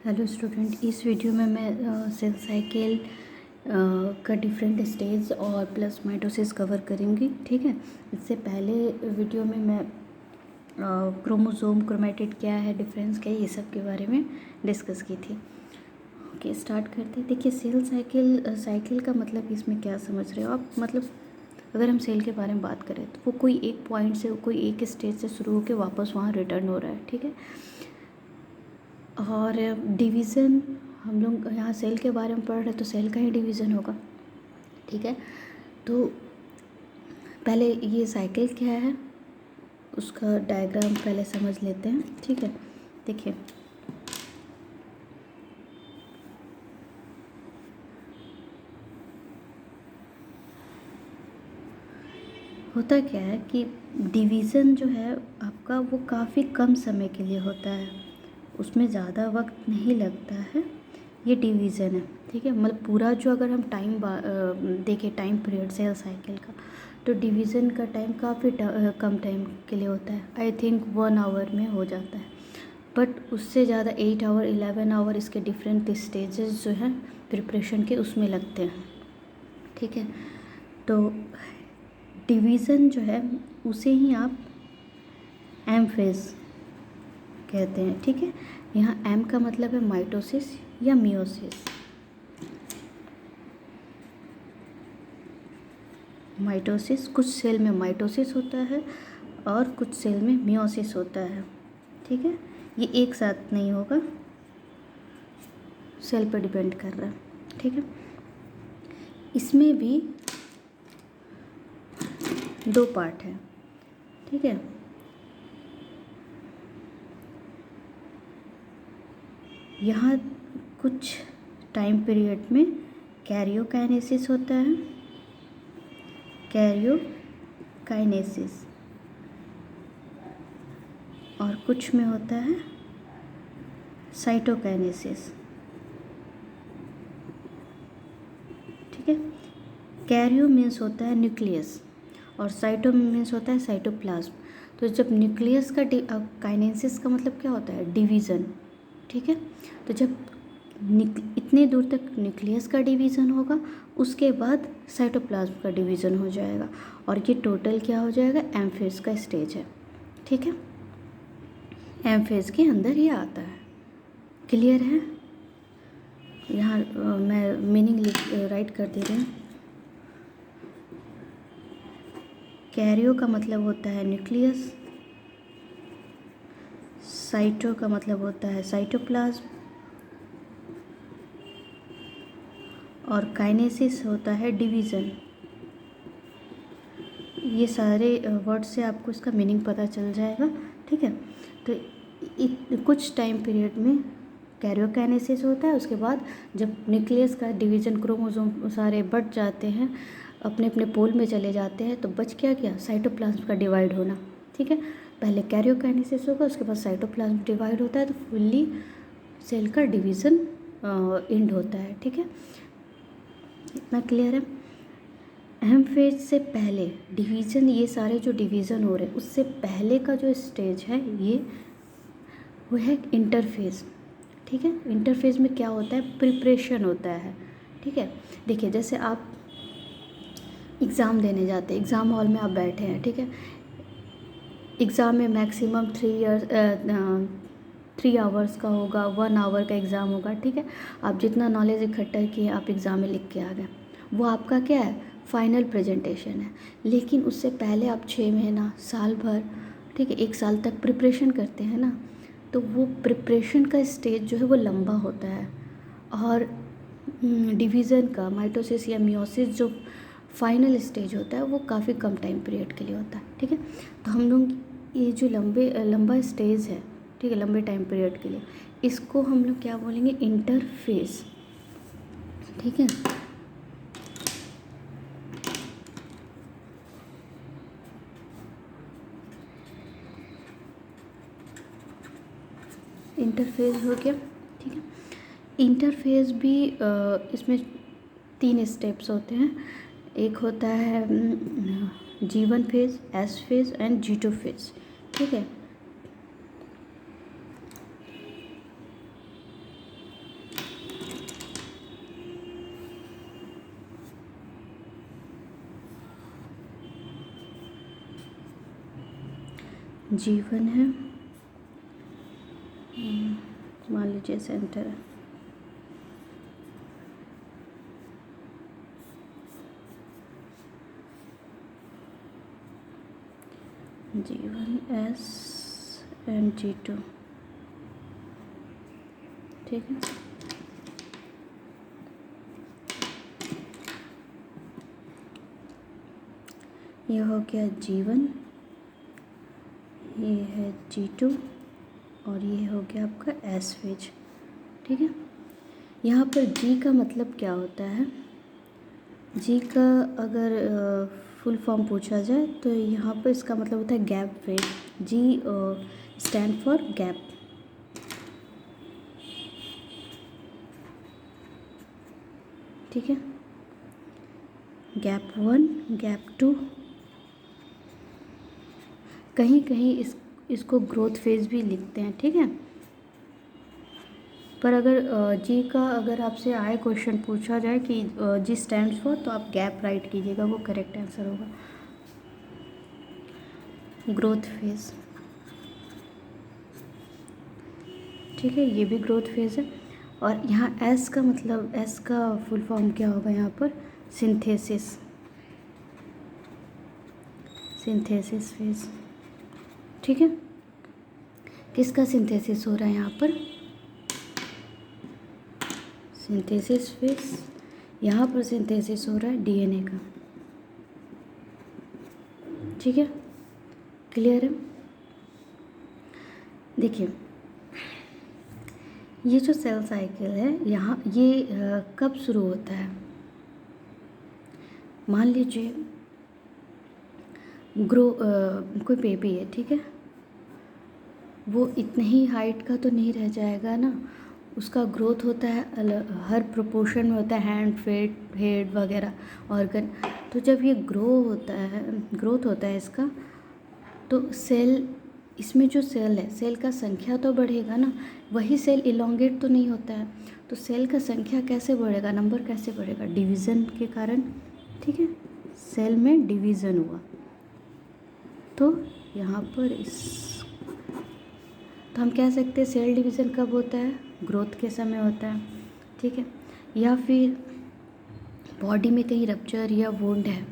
Hello student, इस video में मैं सेल साइकिल का डिफरेंट स्टेज और प्लस माइटोसिस कवर करेंगी। ठीक है। इससे पहले वीडियो में मैं क्रोमोसोम, क्रोमेटिड क्या है, डिफरेंस क्या है, ये सब के बारे में डिस्कस की थी। ओके, स्टार्ट करते हैं। देखिए, सेल साइकिल का मतलब इसमें क्या समझ रहे हो आप। मतलब अगर हम सेल के बारे में बात करें तो वो कोई एक पॉइंट से, कोई एक स्टेज से शुरू होकर वापस वहाँ रिटर्न हो रहा है। ठीक है। और डिवीज़न, हम लोग यहाँ सेल के बारे में पढ़ रहे हैं तो सेल का ही डिवीज़न होगा। ठीक है। तो पहले ये साइकिल क्या है उसका डायग्राम पहले समझ लेते हैं। ठीक है। देखिए, होता क्या है कि डिवीज़न जो है आपका वो काफ़ी कम समय के लिए होता है, उसमें ज़्यादा वक्त नहीं लगता है। ये डिवीज़न है। ठीक है। मतलब पूरा जो अगर हम टाइम देखें, टाइम पीरियड सेल साइकिल का, तो डिवीज़न का टाइम काफ़ी कम टाइम के लिए होता है। आई थिंक 1 आवर में हो जाता है। बट उससे ज़्यादा 8 आवर, 11 आवर इसके डिफरेंट स्टेजेस जो हैं प्रिपरेशन के उसमें लगते हैं। ठीक है। तो डिवीज़न जो है उसे ही आप एम फेज कहते हैं। ठीक है। यहाँ एम का मतलब है माइटोसिस या मियोसिस। माइटोसिस, कुछ सेल में माइटोसिस होता है और कुछ सेल में मियोसिस होता है। ठीक है। ये एक साथ नहीं होगा, सेल पर डिपेंड कर रहा है। ठीक है। इसमें भी 2 पार्ट है। ठीक है। यहाँ कुछ टाइम पीरियड में कैरियोकाइनेसिस होता है, कैरियोकाइनेसिस, और कुछ में होता है साइटोकाइनेसिस। ठीक है। कैरियो मीन्स होता है न्यूक्लियस और साइटो मीन्स होता है साइटोप्लाज्म। तो जब न्यूक्लियस का काइनेसिस का मतलब क्या होता है, डिवीज़न। ठीक है। तो जब इतने दूर तक न्यूक्लियस का डिवीज़न होगा, उसके बाद साइटोप्लाज्म का डिवीज़न हो जाएगा, और ये टोटल क्या हो जाएगा, एम फेज का स्टेज है। ठीक है। एम फेज के अंदर ही आता है। क्लियर है। यहाँ मैं मीनिंग राइट कर दे रही हूँ। कैरियो का मतलब होता है न्यूक्लियस, साइटो का मतलब होता है साइटोप्लाज्म, और काइनेसिस होता है डिवीज़न। ये सारे वर्ड से आपको इसका मीनिंग पता चल जाएगा। ठीक है। तो कुछ टाइम पीरियड में कैरियोकाइनेसिस होता है, उसके बाद जब न्यूक्लियस का डिवीज़न, क्रोमोसोम सारे बट जाते हैं, अपने अपने पोल में चले जाते हैं, तो बच क्या गया, साइटोप्लाज्म का डिवाइड होना। ठीक है। पहले कैरियोकाइनेसिस होगा, उसके बाद साइटोप्लाज्म डिवाइड होता है, तो फुल्ली सेल का डिवीज़न एंड होता है। ठीक है। इतना क्लियर है। एम फेज से पहले डिवीज़न, ये सारे जो डिवीज़न हो रहे हैं उससे पहले का जो स्टेज है ये वो है इंटरफेज। ठीक है। इंटरफेज में क्या होता है, प्रिपरेशन होता है। ठीक है। देखिए, जैसे आप एग्ज़ाम देने जाते हैं, एग्ज़ाम हॉल में आप बैठे हैं। ठीक है। एग्ज़ाम में मैक्सिमम 3 आवर्स का होगा, 1 आवर का एग्ज़ाम होगा। ठीक है। आप जितना नॉलेज इकट्ठा किए आप एग्ज़ाम में लिख के आ गए, वो आपका क्या है, फाइनल प्रेजेंटेशन है। लेकिन उससे पहले आप 6 महीना, साल भर, ठीक है, 1 साल तक प्रिपरेशन करते हैं ना, तो वो प्रिपरेशन का स्टेज जो है वो लंबा होता है। और डिवीज़न का, माइटोसिस या मियोसिस जो फाइनल स्टेज होता है वो काफ़ी कम टाइम पीरियड के लिए होता है। ठीक है। तो हम लोग ये जो लंबा स्टेज है, ठीक है, लंबे टाइम पीरियड के लिए, इसको हम लोग क्या बोलेंगे, इंटरफेज। ठीक है। इंटरफेज हो गया। ठीक है। इंटरफेज भी इसमें 3 स्टेप्स होते हैं। एक होता है G1 phase, S phase and G2 phase. ठीक है। G1 है, मान लीजिए सेंटर है, G1S एंड G2, ठीक है। ये हो गया G1, ये है G2 और ये हो गया आपका S फेज, ठीक है। यहाँ पर G का मतलब क्या होता है? G का अगर फुल फॉर्म पूछा जाए तो यहाँ पर इसका मतलब होता है gap phase. G stand for gap, ठीक है। गैप 1, गैप 2, कहीं कहीं इसको ग्रोथ फेज भी लिखते हैं, ठीक है। पर अगर जी का अगर आपसे आए क्वेश्चन पूछा जाए कि जी स्टैंड्स फॉर, तो आप गैप राइट कीजिएगा, वो करेक्ट आंसर होगा। ग्रोथ फेज, ठीक है, ये भी ग्रोथ फेज है। और यहाँ एस का मतलब, एस का फुल फॉर्म क्या होगा यहाँ पर? सिंथेसिस, सिंथेसिस फेज, ठीक है। किसका सिंथेसिस हो रहा है यहाँ पर? सिंथेसिस फेज, यहाँ पर सिंथेसिस हो रहा है डीएनए का, ठीक है। क्लियर है? देखिए, ये जो सेल साइकिल है यहाँ, ये कब शुरू होता है? मान लीजिए कोई बेबी है, ठीक है, वो इतने ही हाइट का तो नहीं रह जाएगा ना, उसका ग्रोथ होता है हर प्रोपोर्शन में होता है, हैंड, फेट, हेड वगैरह ऑर्गन। तो जब ये ग्रोथ होता है इसका, तो सेल, इसमें जो सेल है, सेल का संख्या तो बढ़ेगा ना, वही सेल इलोंगेट तो नहीं होता है। तो सेल का संख्या कैसे बढ़ेगा, नंबर कैसे बढ़ेगा? डिवीज़न के कारण, ठीक है। सेल में डिवीज़न हुआ, तो यहाँ पर तो हम कह सकते हैं सेल डिवीज़न कब होता है? ग्रोथ के समय होता है, ठीक है। या फिर बॉडी में कहीं रप्चर या वुंड है,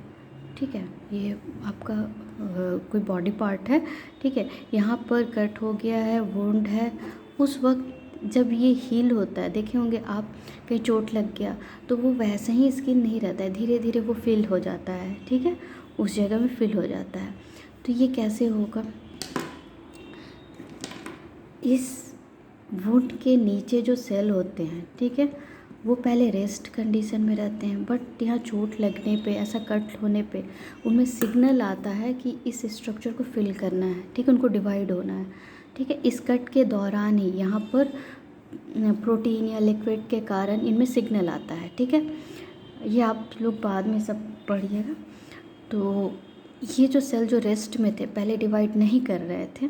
ठीक है, ये आपका कोई बॉडी पार्ट है, ठीक है, यहाँ पर कट हो गया है, वुंड है, उस वक्त जब ये हील होता है, देखे होंगे आप, कहीं चोट लग गया तो वो वैसे ही स्किन नहीं रहता है, धीरे धीरे वो फिल हो जाता है, ठीक है, उस जगह में फिल हो जाता है। तो ये कैसे होगा? इस वुंड के नीचे जो सेल होते हैं, ठीक है, वो पहले रेस्ट कंडीशन में रहते हैं, बट यहाँ चोट लगने पे, ऐसा कट होने पे उनमें सिग्नल आता है कि इस स्ट्रक्चर को फिल करना है, ठीक है, उनको डिवाइड होना है, ठीक है। इस कट के दौरान ही यहाँ पर प्रोटीन या लिक्विड के कारण इनमें सिग्नल आता है, ठीक है। ये आप लोग बाद में सब पढ़िएगा। तो ये जो सेल जो रेस्ट में थे, पहले डिवाइड नहीं कर रहे थे,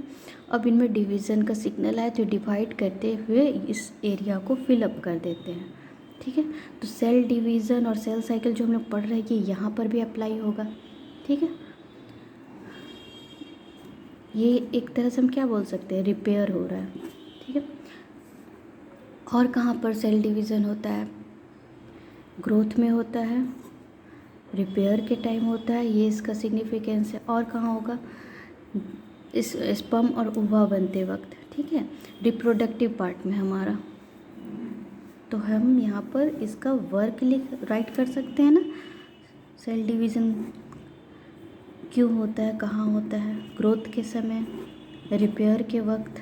अब इनमें डिवीज़न का सिग्नल आया तो डिवाइड करते हुए इस एरिया को फिलअप कर देते हैं, ठीक है। तो सेल डिवीज़न और सेल साइकिल जो हम लोग पढ़ रहे हैं, ये यहाँ पर भी अप्लाई होगा, ठीक है। ये एक तरह से हम क्या बोल सकते हैं, रिपेयर हो रहा है, ठीक है। और कहाँ पर सेल डिवीज़न होता है? ग्रोथ में होता है, रिपेयर के टाइम होता है, ये इसका सिग्निफिकेंस है। और कहाँ होगा? इस स्पर्म और ओवा बनते वक्त, ठीक है, रिप्रोडक्टिव पार्ट में हमारा। तो हम यहाँ पर इसका वर्क राइट कर सकते हैं ना, सेल डिवीज़न क्यों होता है, कहाँ होता है? ग्रोथ के समय, रिपेयर के वक्त,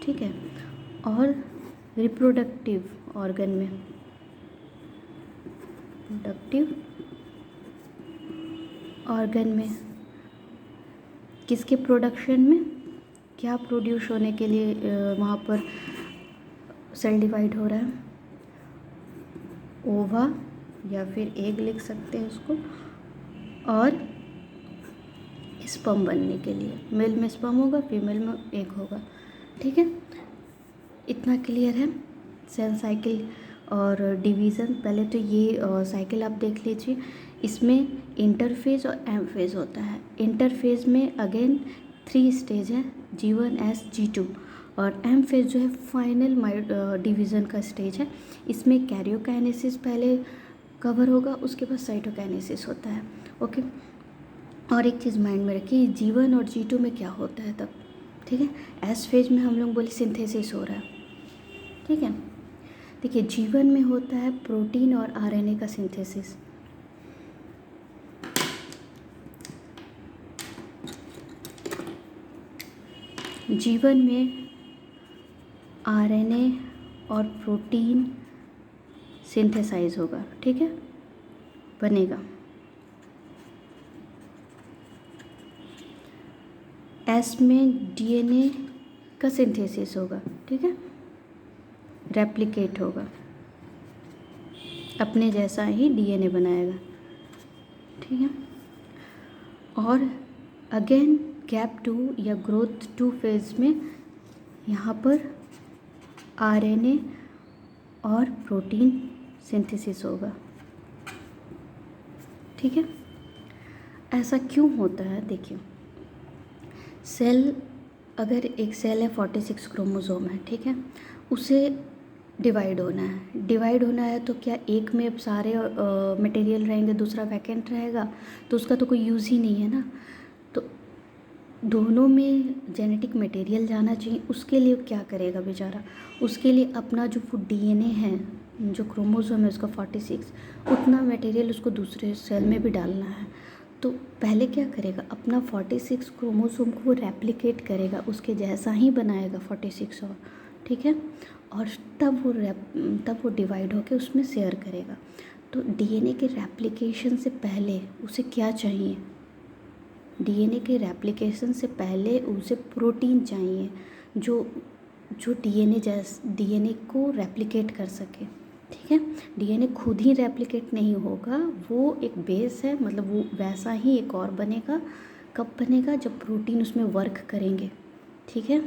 ठीक है, और रिप्रोडक्टिव ऑर्गन में, प्रोडक्टिव ऑर्गन में, किसके प्रोडक्शन में, क्या प्रोड्यूस होने के लिए वहाँ पर सेल डिवाइड हो रहा है? ओवा या फिर एग लिख सकते हैं उसको, और स्पर्म बनने के लिए, मेल में स्पर्म होगा, फीमेल में एग होगा, ठीक है। इतना क्लियर है सेल साइकिल और डिवीज़न। पहले तो ये साइकिल आप देख लीजिए, इसमें इंटरफेज और एम फेज होता है। इंटरफेज में अगेन 3 स्टेज है, G1, S, G2, और एम फेज जो है फाइनल डिवीज़न का स्टेज है। इसमें कैरियोकाइनेसिस पहले कवर होगा, उसके बाद साइटोकाइनेसिस होता है। ओके, और एक चीज़ माइंड में रखिए, G1 और G2 में क्या होता है तब, ठीक है। एस फेज में हम लोग बोले सिंथेसिस हो रहा है, ठीक है। देखिए G1 में होता है प्रोटीन और RNA का सिंथेसिस, G1 में RNA और प्रोटीन सिंथेसाइज होगा, ठीक है, बनेगा। एस में DNA का सिंथेसिस होगा, ठीक है, रेप्लिकेट होगा, अपने जैसा ही DNA बनाएगा, ठीक है। और अगेन गैप 2 या ग्रोथ 2 फेज में यहाँ पर RNA और प्रोटीन सिंथेसिस होगा, ठीक है। ऐसा क्यों होता है, देखिए सेल, अगर एक सेल है 46 क्रोमोसोम है, ठीक है, उसे डिवाइड होना है तो क्या एक में सारे मटेरियल रहेंगे, दूसरा वैकेंट रहेगा, तो उसका तो कोई यूज़ ही नहीं है ना। तो दोनों में जेनेटिक मटेरियल जाना चाहिए, उसके लिए क्या करेगा बेचारा, उसके लिए अपना जो DNA है, जो क्रोमोसोम है उसका 46, उतना मटेरियल उसको दूसरे सेल में भी डालना है। तो पहले क्या करेगा, अपना 46 क्रोमोसोम को वो रेप्लिकेट करेगा, उसके जैसा ही बनाएगा 46 और, ठीक है, और तब वो डिवाइड होकर उसमें शेयर करेगा। तो DNA के रेप्लिकेशन से पहले उसे क्या चाहिए, DNA के रेप्लिकेशन से पहले उसे प्रोटीन चाहिए जो DNA को रेप्लिकेट कर सके, ठीक है। DNA खुद ही रेप्लिकेट नहीं होगा, वो एक बेस है, मतलब वो वैसा ही एक और बनेगा। कब बनेगा, जब प्रोटीन उसमें वर्क करेंगे, ठीक है।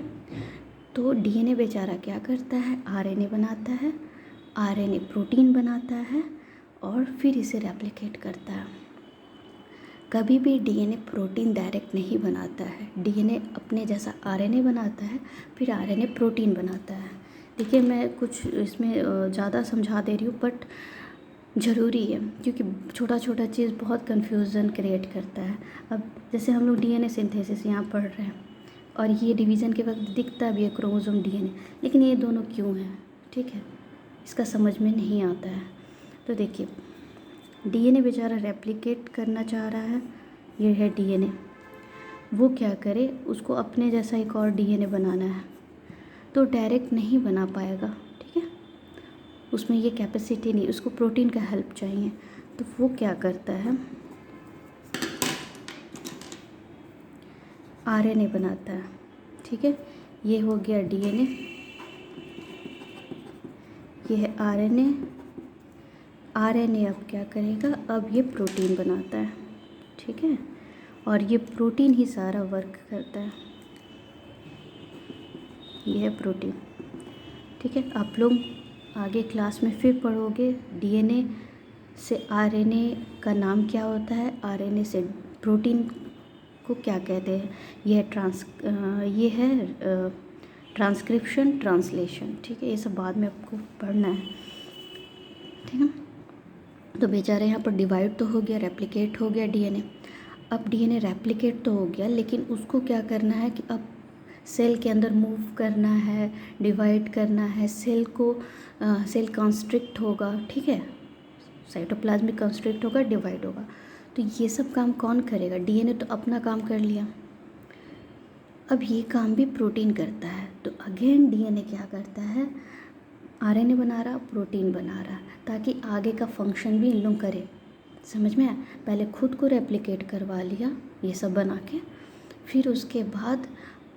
तो DNA बेचारा क्या करता है, RNA बनाता है, RNA प्रोटीन बनाता है और फिर इसे रेप्लिकेट करता है। कभी भी DNA प्रोटीन डायरेक्ट नहीं बनाता है, DNA अपने जैसा RNA बनाता है, फिर RNA प्रोटीन बनाता है। देखिए मैं कुछ इसमें ज़्यादा समझा दे रही हूँ, बट ज़रूरी है क्योंकि छोटा छोटा चीज़ बहुत कन्फ्यूज़न क्रिएट करता है। अब जैसे हम लोग DNA सिंथेसिस यहाँ पढ़ रहे हैं और ये डिवीज़न के वक्त दिखता भी है क्रोमोसोम DNA, लेकिन ये दोनों क्यों हैं, ठीक है, इसका समझ में नहीं आता है। तो देखिए DNA बेचारा रेप्लिकेट करना चाह रहा है, ये है DNA, वो क्या करे, उसको अपने जैसा एक और DNA बनाना है, तो डायरेक्ट नहीं बना पाएगा, ठीक है, उसमें ये कैपेसिटी नहीं, उसको प्रोटीन का हेल्प चाहिए। तो वो क्या करता है, RNA बनाता है, ठीक है, ये हो गया DNA, ये है RNA अब क्या करेगा, अब ये प्रोटीन बनाता है, ठीक है, और ये प्रोटीन ही सारा वर्क करता है, ये है प्रोटीन, ठीक है। आप लोग आगे क्लास में फिर पढ़ोगे DNA से RNA का नाम क्या होता है, RNA से प्रोटीन को क्या कहते हैं, ये है ट्रांसक्रिप्शन, ट्रांसलेशन, ठीक है, ये सब बाद में आपको पढ़ना है, ठीक है। तो बेचारे यहाँ पर डिवाइड तो हो गया, रेप्लिकेट हो गया DNA। अब DNA रेप्लिकेट तो हो गया, लेकिन उसको क्या करना है कि अब सेल के अंदर मूव करना है, डिवाइड करना है, सेल कंस्ट्रिक्ट होगा, ठीक है, साइटोप्लाज्मिक कंस्ट्रिक्ट होगा, डिवाइड होगा। तो ये सब काम कौन करेगा, DNA तो अपना काम कर लिया, अब ये काम भी प्रोटीन करता है। तो अगेन DNA क्या करता है, RNA बना रहा, प्रोटीन बना रहा, ताकि आगे का फंक्शन भी इन लोग करे। समझ में आया, पहले खुद को रेप्लिकेट करवा लिया ये सब बना के, फिर उसके बाद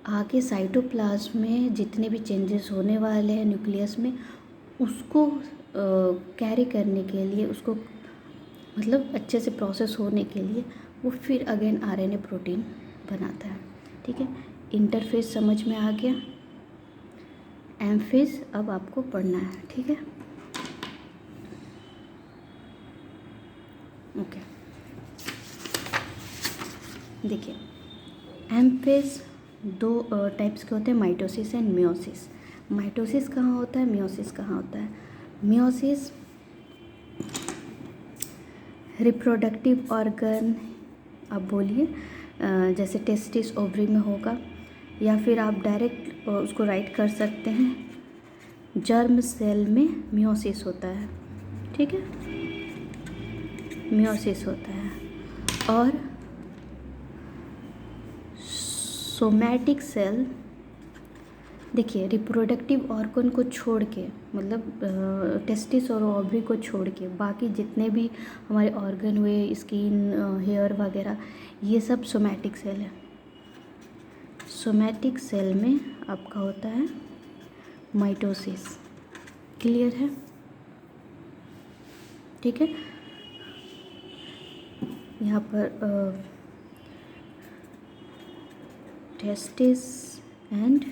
आगे साइटोप्लाज्म में जितने भी चेंजेस होने वाले हैं न्यूक्लियस में, उसको कैरी करने के लिए, उसको मतलब अच्छे से प्रोसेस होने के लिए वो फिर अगेन RNA प्रोटीन बनाता है, ठीक है। इंटरफेस समझ में आ गया, एम फेज अब आपको पढ़ना है, ठीक है, ओके। देखिए एम फेज दो टाइप्स के होते हैं, माइटोसिस एंड मियोसिस। माइटोसिस कहाँ होता है, मियोसिस कहाँ होता है? मियोसिस रिप्रोडक्टिव ऑर्गन, आप बोलिए जैसे टेस्टिस ओवरी में होगा, या फिर आप डायरेक्ट उसको राइट कर सकते हैं जर्म सेल में मियोसिस होता है, ठीक है, मियोसिस होता है। और सोमैटिक सेल, देखिए रिप्रोडक्टिव ऑर्गन को छोड़ के, मतलब टेस्टिस और ओवरी को छोड़ के बाकी जितने भी हमारे ऑर्गन हुए, स्किन, हेयर वगैरह, ये सब सोमैटिक सेल है। सोमैटिक सेल में आपका होता है माइटोसिस। क्लियर है? ठीक है। यहाँ पर टेस्टिस एंड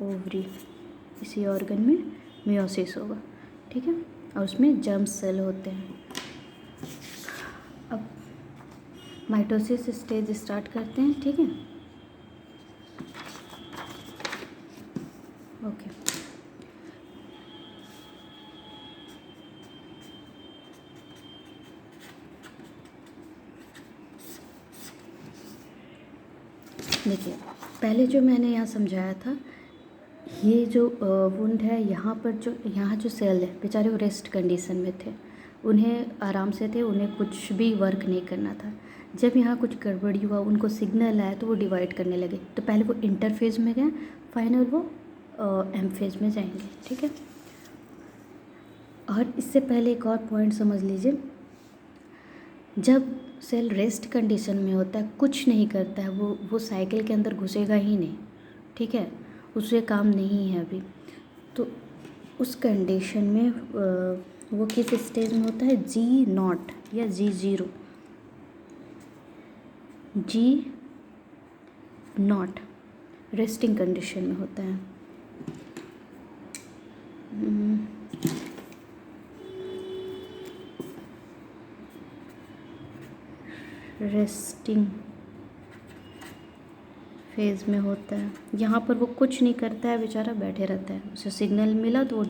ओवरी, इसी ऑर्गन में मियोसिस होगा, ठीक है, और उसमें जर्म सेल होते हैं। अब माइटोसिस स्टेज स्टार्ट करते हैं, ठीक है। ओके, देखिए पहले जो मैंने यहाँ समझाया था, ये जो वुंड है, यहाँ पर जो यहाँ जो सेल है बेचारे वो रेस्ट कंडीशन में थे, उन्हें आराम से थे, उन्हें कुछ भी वर्क नहीं करना था। जब यहाँ कुछ गड़बड़ी हुआ, उनको सिग्नल आया तो वो डिवाइड करने लगे। तो पहले वो इंटरफेज में गए, फाइनल वो एम फेज में जाएंगे, ठीक है। और इससे पहले एक और पॉइंट समझ लीजिए, जब सेल रेस्ट कंडीशन में होता है, कुछ नहीं करता है, वो साइकिल के अंदर घुसेगा ही नहीं, ठीक है, उसे काम नहीं है अभी, तो उस कंडीशन में वो किस स्टेज में होता है, G0 या G0, G0 रेस्टिंग कंडीशन में होता है। रेस्टिंग फेज़ में होता है। यहाँ पर वो कुछ नहीं करता है, बेचारा बैठे रहता है, उसे सिग्नल मिला तो वो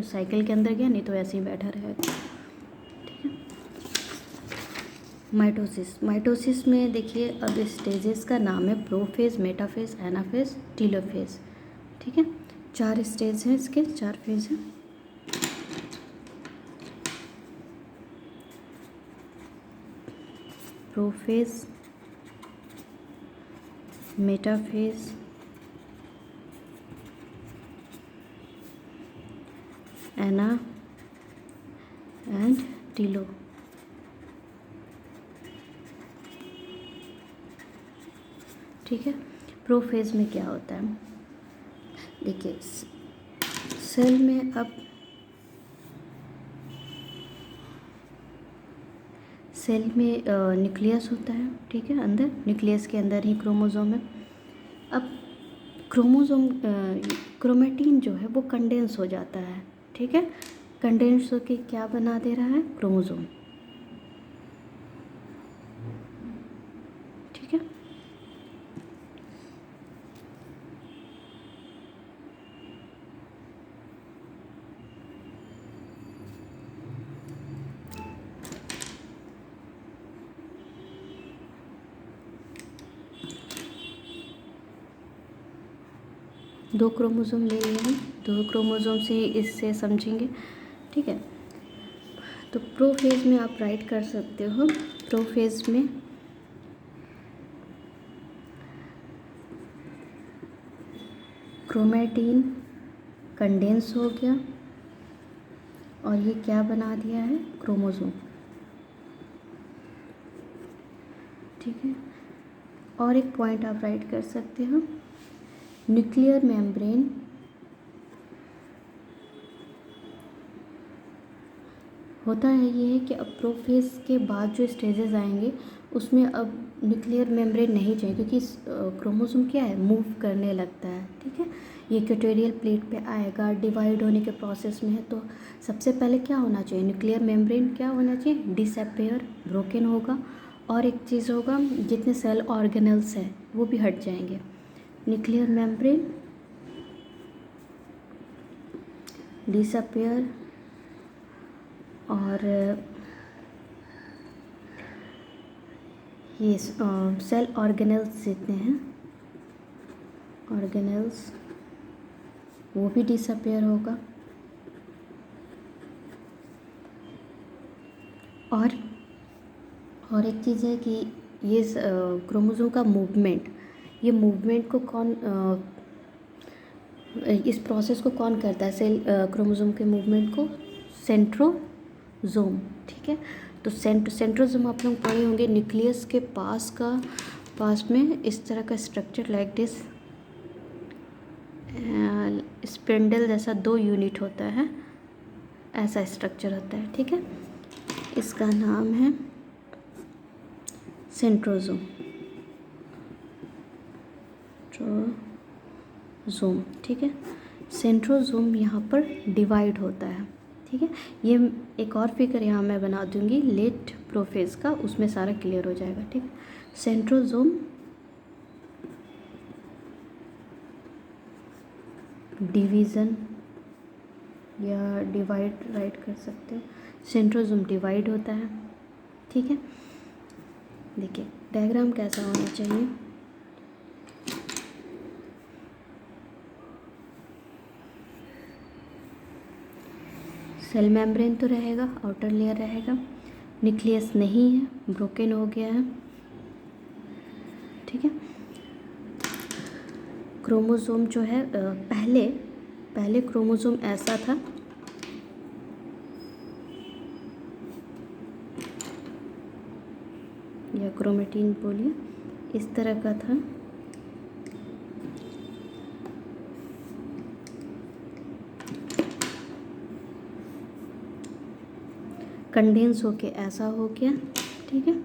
साइकिल के अंदर गया, नहीं तो ऐसे ही बैठा रहेगा, ठीक है। माइटोसिस में देखिए अब स्टेजेस का नाम है प्रोफेज, मेटाफेज, एनाफेज, टीलोफेज, ठीक है। 4 स्टेज हैं इसके, 4 फेज हैं। Prophase, metaphase, Anna and Tillo, ठीक है। प्रोफेज में क्या होता है, देखिए सेल में अब सेल में न्यूक्लियस होता है, ठीक है, अंदर न्यूक्लियस के अंदर ही क्रोमोसोम है। अब क्रोमोसोम क्रोमेटिन जो है वो कंडेंस हो जाता है, ठीक है, कंडेंस होके क्या बना दे रहा है, क्रोमोसोम, ठीक है। दो क्रोमोसोम ले लिए हैं, 2 क्रोमोसोम से इससे समझेंगे, ठीक है। तो प्रोफेज में आप राइट कर सकते हो, प्रोफेज में क्रोमेटिन कंडेंस हो गया और ये क्या बना दिया है, क्रोमोसोम, ठीक है। और एक पॉइंट आप राइट कर सकते हो, न्यूक्लियर मेम्ब्रेन होता है ये है कि अब प्रोफेज के बाद जो स्टेजेस आएंगे उसमें अब न्यूक्लियर मेम्ब्रेन नहीं चाहिए, क्योंकि क्रोमोसोम क्या है, मूव करने लगता है, ठीक है। ये इक्वेटोरियल प्लेट पे आएगा, डिवाइड होने के प्रोसेस में है, तो सबसे पहले क्या होना चाहिए, न्यूक्लियर मेम्ब्रेन क्या होना चाहिए, डिसअपेयर, ब्रोकन होगा, और एक चीज़ होगा, जितने सेल ऑर्गेनल्स हैं वो भी हट जाएंगे, न्यूक्लियर मेम्ब्रेन डिसअपियर, और ये सेल ऑर्गेनेल्स जितने हैं ऑर्गेनेल्स वो भी डिसअपियर होगा। और एक चीज़ है कि ये क्रोमोसोम का मूवमेंट, ये मूवमेंट को कौन इस प्रोसेस को कौन करता है? सेल क्रोमोसोम के मूवमेंट को सेंट्रोजोम, ठीक है। तो सेंट्रोजोम आप लोग पढ़े होंगे, न्यूक्लियस के पास में इस तरह का स्ट्रक्चर लाइक दिस स्पिंडल जैसा 2 यूनिट होता है, ऐसा स्ट्रक्चर होता है, ठीक है। इसका नाम है सेंट्रोजोम, ठीक है। सेंट्रोजोम यहाँ पर डिवाइड होता है, ठीक है। ये एक और फिगर यहाँ मैं बना दूँगी लेट प्रोफेज का, उसमें सारा क्लियर हो जाएगा, ठीक है। सेंट्रोजोम डिवीज़न या डिवाइड राइट कर सकते हैं, सेंट्रोजोम डिवाइड होता है, ठीक है। देखिए डायग्राम कैसा होना चाहिए, सेल मेम्ब्रेन तो रहेगा, आउटर लेयर रहेगा, न्यूक्लियस नहीं है, ब्रोकन हो गया है, ठीक है। क्रोमोसोम जो है पहले क्रोमोसोम ऐसा था, या क्रोमेटिन बोलिए, इस तरह का था। कंडेंस होके ऐसा हो गया, ठीक है।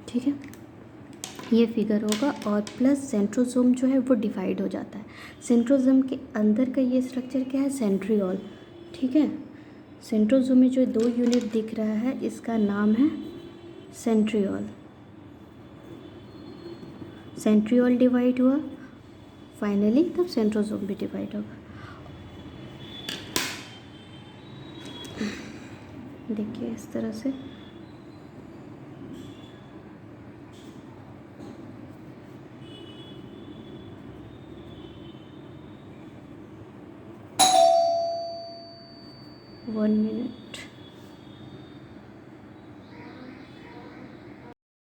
ठीक है, ये फिगर होगा। और प्लस सेंट्रोसोम जो है वो डिवाइड हो जाता है। सेंट्रोसोम के अंदर का ये स्ट्रक्चर क्या है? सेंट्रियोल, ठीक है। सेंट्रोसोम में जो 2 यूनिट दिख रहा है इसका नाम है सेंट्रियोल। सेंट्रियोल डिवाइड हुआ फाइनली, तब सेंट्रोसोम भी डिवाइड होगा। देखिए इस तरह से वन मिनट।